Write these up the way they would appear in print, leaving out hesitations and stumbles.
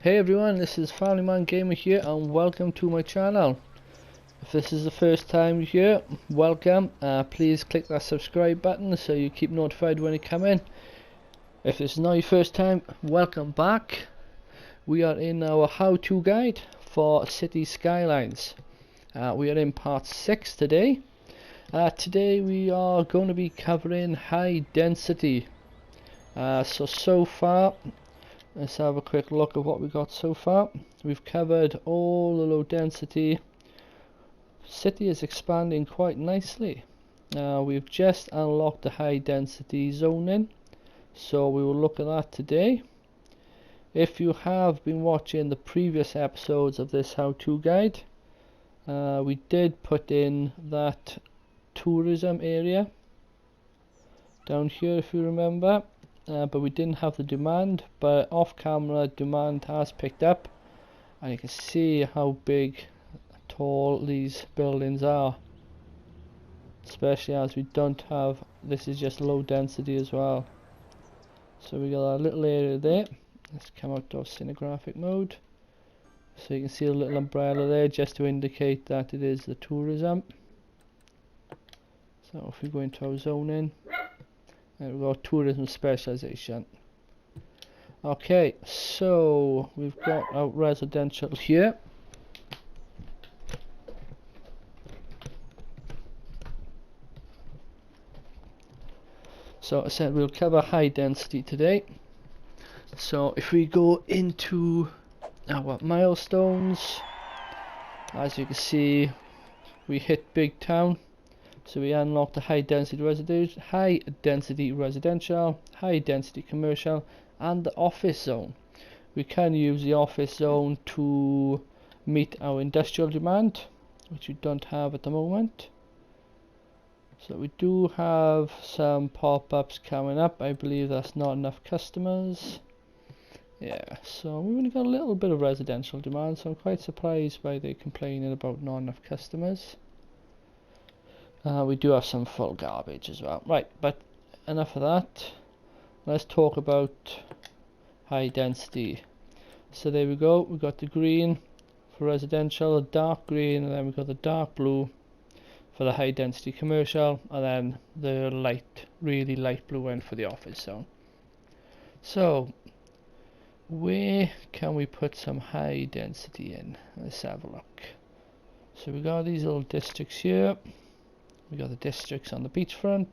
Hey everyone, this is Family Man Gamer here and welcome to my channel. If this is the first time here, welcome. Please click that subscribe button so you keep notified when I come in. If this is not your first time, welcome back. We are in our how-to guide for City Skylines. We are in part 6 today. Today we are going to be covering high density. So far, let's have a quick look at what we got so far. We've covered all the low density. City is expanding quite nicely. We've just unlocked the high density zoning, so we will look at that today. If you have been watching the previous episodes of this how-to guide, we did put in that tourism area down here, if you remember. But we didn't have the demand, but off camera demand has picked up, and you can see how big, tall these buildings are, especially as we don't have, this is just low density as well. So we got a little area there. Let's come out of cinegraphic mode so you can see a little umbrella there just to indicate that it is the tourism. So if we go into our zoning, there we go, tourism specialization. Okay, so we've got our residential here. So I said we'll cover high density today. So if we go into our milestones, as you can see, we hit big town. So we unlocked the high density residential, high density commercial, and the office zone. We can use the office zone to meet our industrial demand, which we don't have at the moment. So we do have some pop-ups coming up. I believe that's not enough customers. Yeah, so we've only got a little bit of residential demand, so I'm quite surprised by they complaining about not enough customers. We do have some full garbage as well. Right, but enough of that. Let's talk about high density. So there we go. We've got the green for residential, the dark green, and then we've got the dark blue for the high density commercial, and then the light, really light blue one for the office zone. So where can we put some high density in? Let's have a look. So we got these little districts here. We got the districts on the beachfront.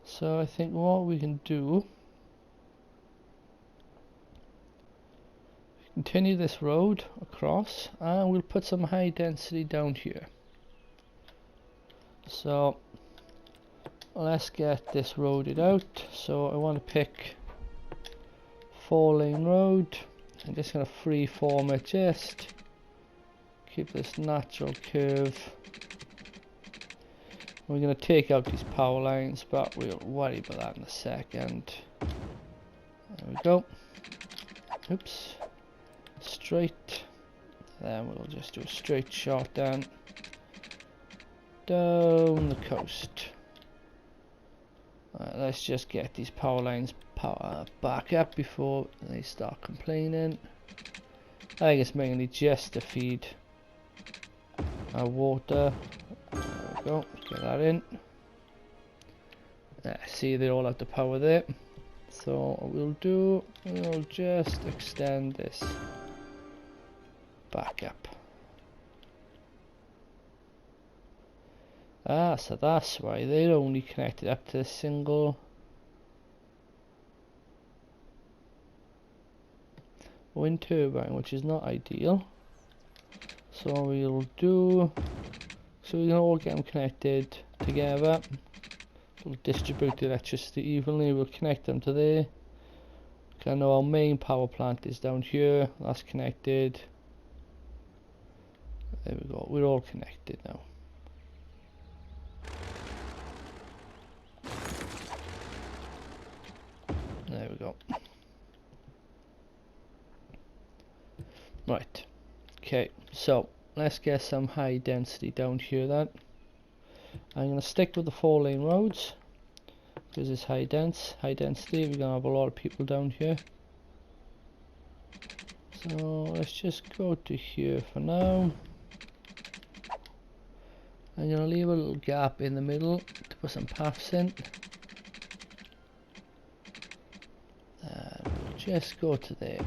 So I think what we can do, continue this road across, and we'll put some high density down here. So let's get this roaded out. So I want to pick 4-lane road. I'm just going to freeform it, just keep this natural curve. We're going to take out these power lines, but we'll worry about that in a second. There we go. Oops. Straight. Then we'll just do a straight shot down the coast. Let's just get these power lines back up before they start complaining. I think it's mainly just to feed our water. There we go, get that in. See, they all have the power there. So what we'll just extend this back up. So that's why they're only connected up to a single wind turbine, which is not ideal. So we'll do, so we can all get them connected together. We'll distribute the electricity evenly. We'll connect them to there. I know our main power plant is down here. That's connected. There we go. We're all connected now. There we go. Right. Okay, so let's get some high density down here then. I'm going to stick with the 4-lane roads. because it's high density. We're gonna have a lot of people down here. So let's just go to here for now. I'm gonna leave a little gap in the middle to put some paths in. And we'll just go to there.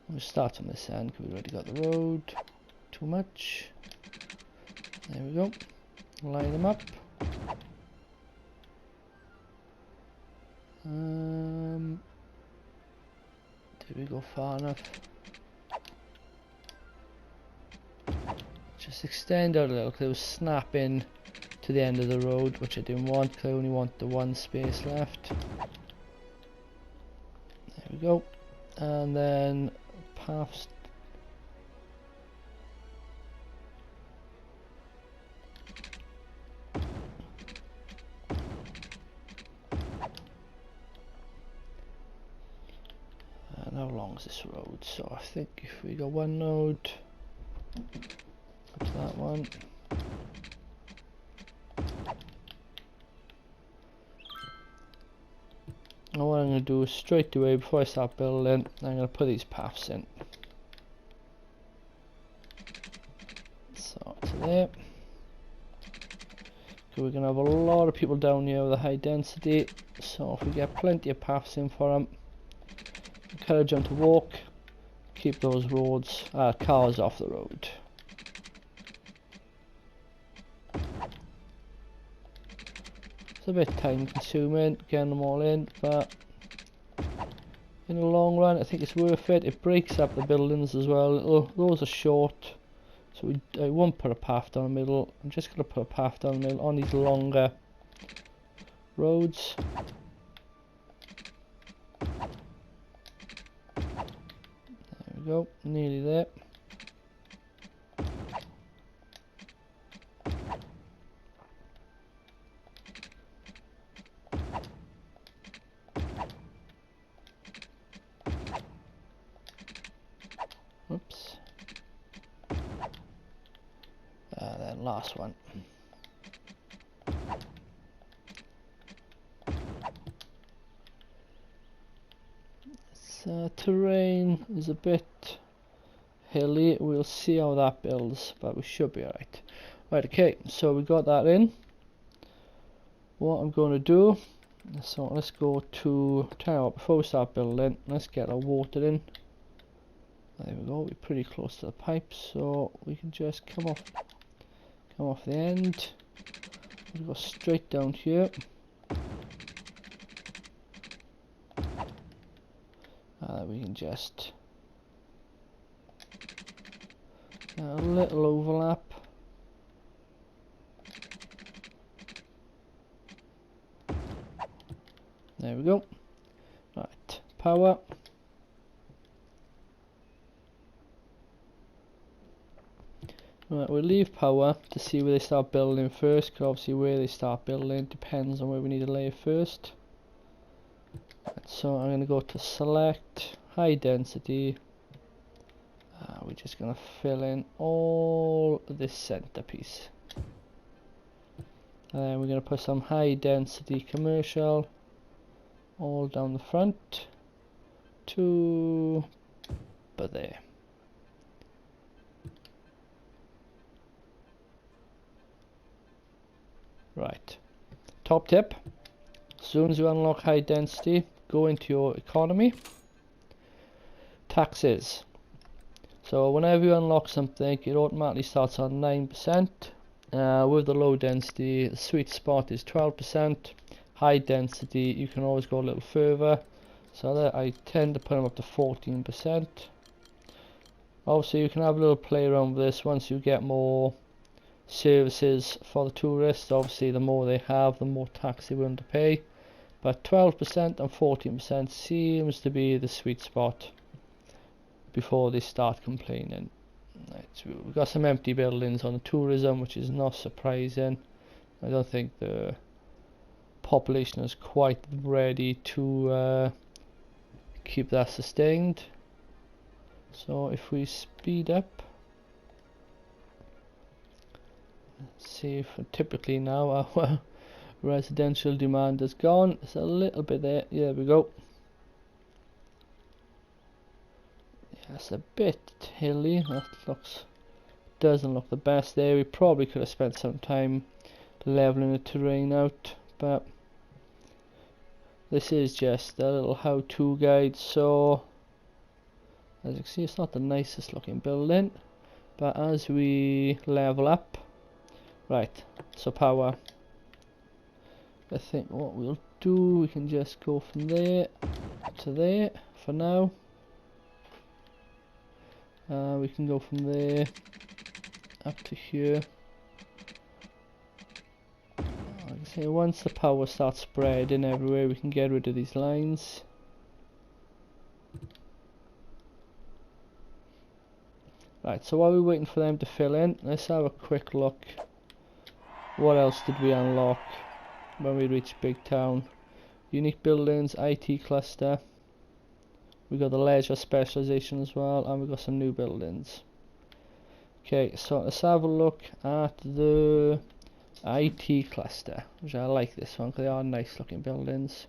We'll start on this end because we've already got the road. Too much. There we go. Line them up. Did we go far enough? Just extend out a little because it was snapping to the end of the road, which I didn't want because I only want the one space left. There we go. And then paths. And how long is this road? So I think if we go one node, that's that one. And what I'm going to do is straight away before I start building, I'm going to put these paths in. So to there. So we're going to have a lot of people down here with a high density, so if we get plenty of paths in for them, encourage them to walk, keep those cars off the road. It's a bit time consuming getting them all in, but in the long run I think it's worth it. It breaks up the buildings as well. Those are short, so I won't put a path down the middle. I'm just going to put a path down the middle on these longer roads. There we go, nearly there. Oops. Then last one. Terrain is a bit hilly. We'll see how that builds, but we should be alright. Right, okay, so we got that in. What I'm going to do, so let's go to, tell you what, before we start building, let's get our water in. There we go, we're pretty close to the pipe, so we can just come off the end. We'll go straight down here. We can just a little overlap. There we go. Right, power. Right, we'll leave power to see where they start building first, because obviously where they start building depends on where we need to lay first. Right, so I'm going to go to select, high density. We're just going to fill in all this center piece. And then we're going to put some high density commercial all down the front to about there. Right, top tip, as soon as you unlock high density, go into your economy, taxes. So whenever you unlock something, it automatically starts on 9%. With the low density, the sweet spot is 12%. High density, you can always go a little further. So that I tend to put them up to 14%. Obviously you can have a little play around with this once you get more services for the tourists. Obviously the more they have, the more tax they're willing to pay, but 12% and 14% seems to be the sweet spot before they start complaining. Right, so we've got some empty buildings on the tourism, which is not surprising. I don't think the population is quite ready to keep that sustained. So if we speed up, See if typically now our residential demand is gone. It's a little bit there. There we go. Yeah, it's a bit hilly. That doesn't look the best there. We probably could have spent some time leveling the terrain out, but this is just a little how-to guide. So as you can see, it's not the nicest looking building, but as we level up, right, so power, I think what we'll do, we can just go from there to there for now. We can go from there up to here. Like I say, once the power starts spreading everywhere, we can get rid of these lines. Right, so while we're waiting for them to fill in, let's have a quick look. What else did we unlock when we reached Big Town? Unique buildings, IT cluster. We got the leisure specialization as well, and we got some new buildings. Okay, so let's have a look at the IT cluster, which I like this one because they are nice looking buildings.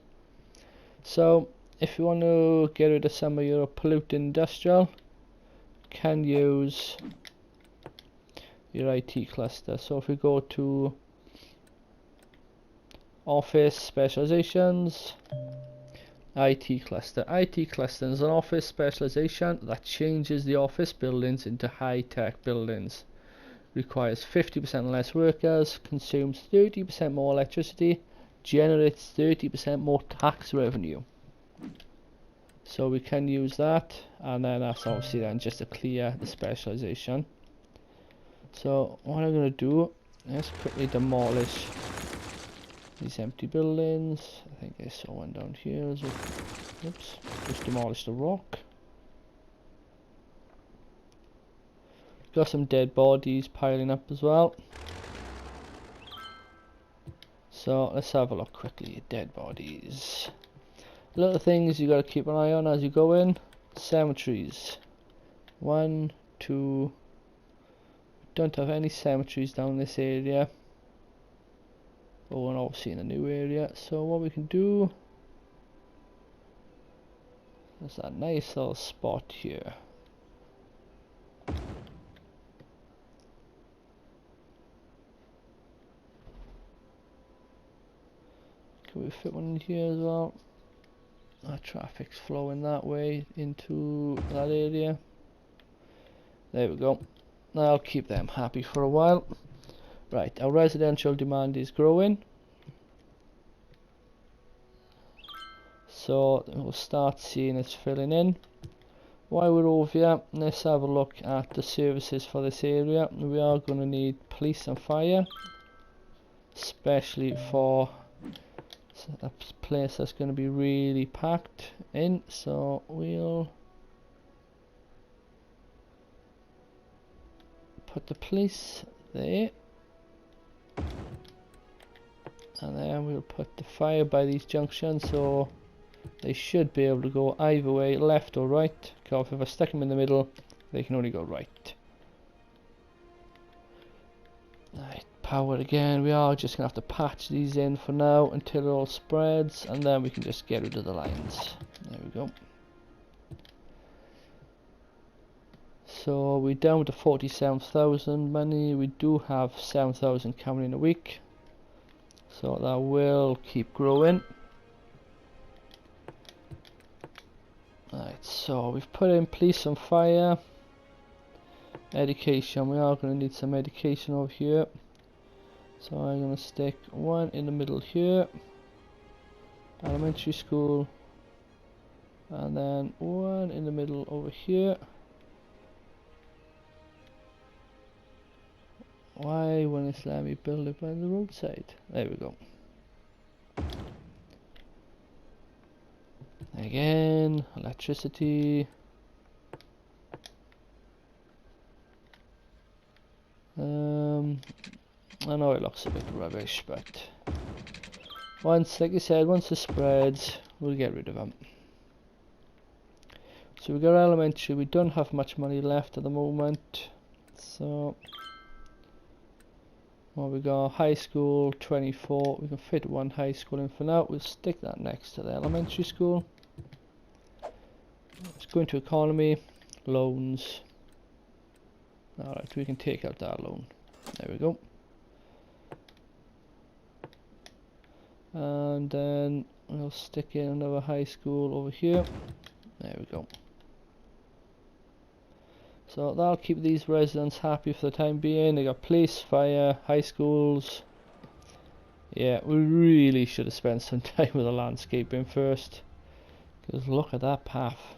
So if you want to get rid of some of your polluting industrial, you can use your IT cluster. So if we go to office specializations, IT cluster. IT cluster is an office specialization that changes the office buildings into high-tech buildings. Requires 50% less workers, consumes 30% more electricity, generates 30% more tax revenue. So we can use that, and then that's obviously then just to clear the specialization. So what I'm going to do, let's quickly demolish these empty buildings. I think I saw one down here as well. Oops, just demolished the rock. Got some dead bodies piling up as well. So let's have a look quickly at dead bodies. Little things you got to keep an eye on as you go in. Cemeteries. 1, 2. Don't have any cemeteries down this area. Oh, and obviously in a new area. So what we can do, there's that nice little spot here. Can we fit one in here as well? Our traffic's flowing that way into that area. There we go. Now I'll keep them happy for a while. Right, our residential demand is growing. So we'll start seeing it's filling in. While we're over here, let's have a look at the services for this area. We are going to need police and fire, especially for a place that's going to be really packed in. So we'll put the police there, and then we'll put the fire by these junctions, so they should be able to go either way, left or right. Because if I stick them in the middle, they can only go right. Right, power again. We are just going to have to patch these in for now until it all spreads, and then we can just get rid of the lines. There we go. So we're down to 47,000 money. We do have 7,000 coming in a week, so that will keep growing. Right, so we've put in police and fire. Education, we are going to need some education over here. So I'm going to stick one in the middle here. Elementary school. And then one in the middle over here. Why won't it let me build it by the roadside? There we go. Again, electricity. I know it looks a bit rubbish, but once, like I said, once it spreads, we'll get rid of them. So we got elementary. We don't have much money left at the moment, so Well, we got high school 24. We can fit one high school in for now. We'll stick that next to the elementary school. Let's go into economy, loans. Alright, we can take out that loan. There we go. And then we'll stick in another high school over here. There we go. So that'll keep these residents happy for the time being. They got police, fire, high schools. Yeah, we really should have spent some time with the landscaping first. Because look at that path.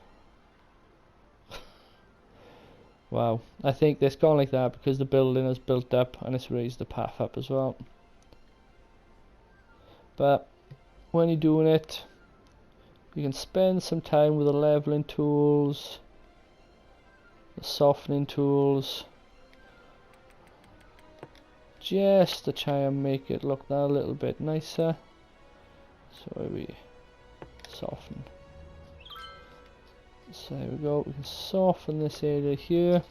Wow, I think it's gone like that because the building has built up and it's raised the path up as well. But when you're doing it, you can spend some time with the leveling tools, the softening tools, just to try and make it look that a little bit nicer. So we soften. So there we go, we can soften this area here.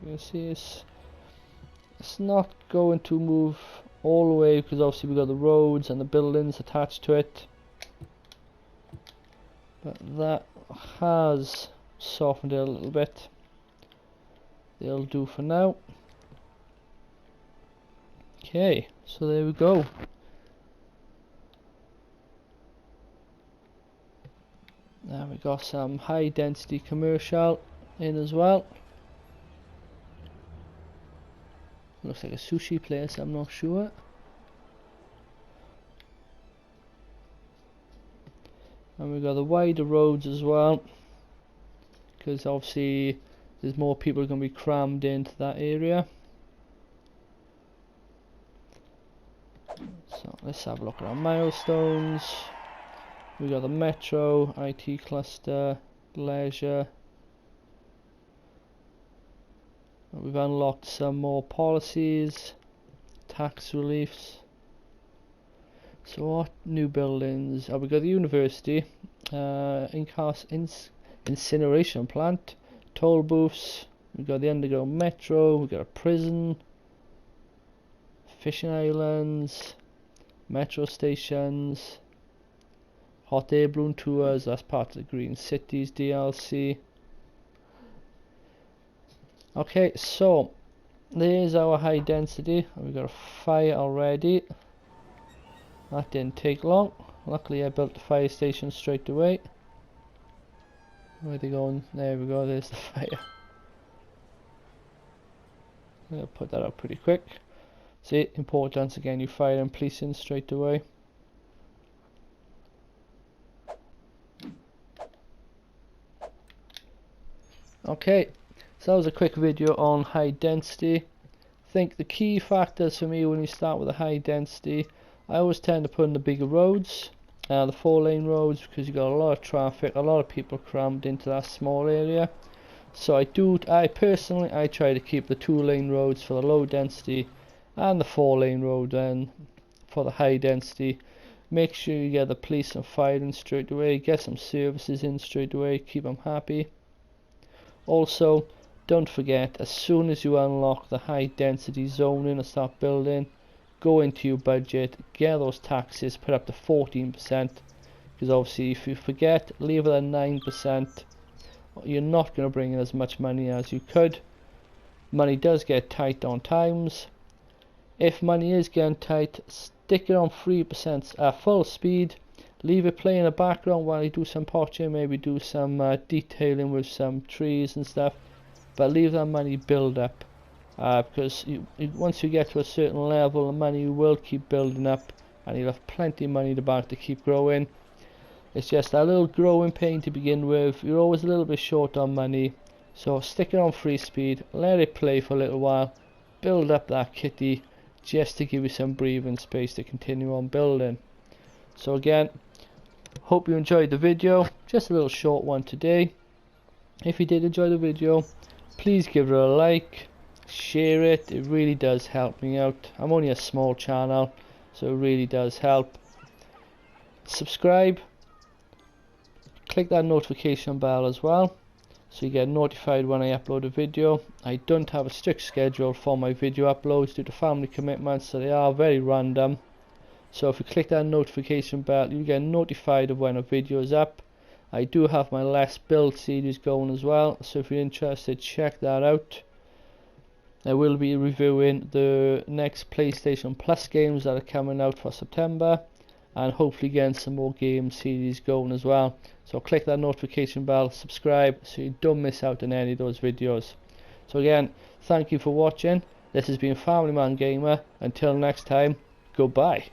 You can see it's not going to move all the way because obviously we've got the roads and the buildings attached to it. But that has softened it a little bit. They'll do for now. Okay, so there we go. Now we got some high density commercial in as well. Looks like a sushi place, I'm not sure. And we've got the wider roads as well, because obviously there's more people going to be crammed into that area. So let's have a look at our milestones. We got the metro, IT cluster, leisure. We've unlocked some more policies, tax reliefs. So what new buildings? Oh, we got the university, incineration plant, toll booths. We got the underground metro. We got a prison, fishing islands, metro stations. Hot air balloon tours, that's part of the Green Cities DLC. Okay, so there's our high density. We've got a fire already. That didn't take long. Luckily I built the fire station straight away. Where are they going? There we go, there's the fire. I'm going to put that out pretty quick. See, importance again, you fire and police in straight away. Okay, so that was a quick video on high density. I think the key factors for me when you start with a high density, I always tend to put in the bigger roads, the 4-lane roads, because you got a lot of traffic, a lot of people crammed into that small area. So I personally try to keep the 2-lane roads for the low density and the 4-lane road then for the high density. Make sure you get the police and fire in straight away, get some services in straight away, keep them happy. Also, don't forget, as soon as you unlock the high density zoning and start building, go into your budget, get those taxes put up to 14%, because obviously if you forget, leave it at 9%, you're not going to bring in as much money as you could. Money does get tight on times. If money is getting tight, stick it on 3% at full speed. Leave it play in the background while you do some potching, maybe do some detailing with some trees and stuff. But leave that money build up, because once you get to a certain level, the money will keep building up, and you'll have plenty of money in the bank to keep growing. It's just a little growing pain to begin with. You're always a little bit short on money, so stick it on free speed, let it play for a little while, build up that kitty, just to give you some breathing space to continue on building. So again, hope you enjoyed the video, just a little short one today. If you did enjoy the video, please give it a like, share it, it really does help me out. I'm only a small channel, so it really does help. Subscribe, click that notification bell as well, so you get notified when I upload a video. I don't have a strict schedule for my video uploads due to family commitments, so they are very random. So if you click that notification bell, you get notified of when a video is up. I do have my Let's Build series going as well, so if you're interested, check that out. I will be reviewing the next PlayStation Plus games that are coming out for September, and hopefully getting some more game series going as well. So click that notification bell, subscribe, so you don't miss out on any of those videos. So again, thank you for watching. This has been Family Man Gamer. Until next time, goodbye.